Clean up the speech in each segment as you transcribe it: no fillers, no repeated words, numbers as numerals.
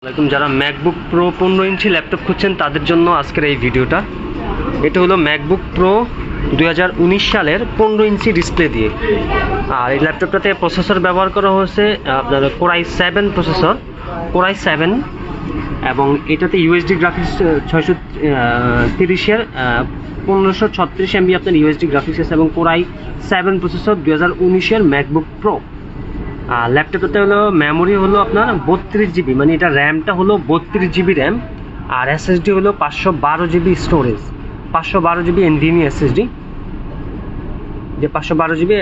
আসসালামু যারা MacBook pro 15 ইঞ্চি laptop খুঁজছেন তাদের জন্য আজকের এই ভিডিওটা। এটা হলো ম্যাকবুক প্রো 2019 সালের 15 ইঞ্চি ডিসপ্লে দিয়ে। আর এই ল্যাপটপটাতে প্রসেসর ব্যবহার করা হয়েছে আপনার Core i7 processor, Core i7, এবং এটাতে ইউএসডি গ্রাফিক্স 630-এর 1536 MB আপনার ইউএসডি গ্রাফিক্স আছে এবং Core i7 প্রসেসর 2019-এর ম্যাকবুক প্রো। আর ল্যাপটপটাতে হলো মেমোরি হলো আপনার 32 জিবি, মানে এটা র্যামটা হলো 32 জিবি র্যাম, আর এসএসডি হলো 512 GB storage, 512 GB NVMe SSD, যে 512 জিবি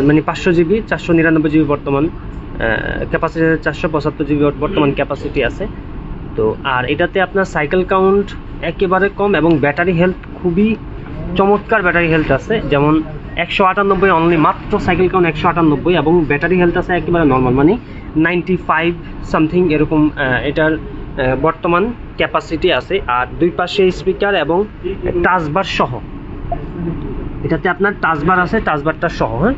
মানে 500 জিবি 499 জিবি বর্তমান ক্যাপাসিটি, 475 জিবি বর্তমান ক্যাপাসিটি আছে। তো আর এটাতে আপনার সাইকেল কাউন্ট একেবারে কম এবং ব্যাটারি হেলথ খুবই চমৎকার ব্যাটারি হেলথ আছে, যেমন 198 অনলি, মাত্র সাইকেল কাউন্ট 198 এবং ব্যাটারি হেলথ আছে একেবারে নর্মাল, মানে 95 সামথিং এরকম এটার বর্তমান ক্যাপাসিটি আছে। আর দুই পাশে স্পিকার এবং টাচবার সহ, এটাতে আপনার টাচবার আছে, টাচবারটা সহ। হ্যাঁ,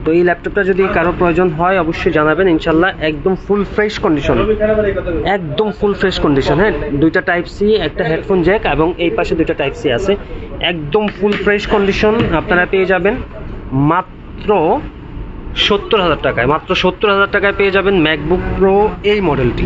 তো এই ল্যাপটপটা যদি কারো প্রয়োজন হয় অবশ্যই জানাবেন, ইনশাল্লাহ একদম ফুল ফ্রেশ কন্ডিশন, একদম ফুল ফ্রেশ কন্ডিশন। হ্যাঁ, দুইটা টাইপ সি, একটা হেডফোন জ্যাক এবং এই পাশে দুইটা টাইপ সি আছে, একদম ফুল ফ্রেশ কন্ডিশন আপনারা পেয়ে যাবেন মাত্র 70,000 টাকায়। মাত্র 70,000 টাকায় পেয়ে যাবেন ম্যাকবুক প্রো এই মডেলটি।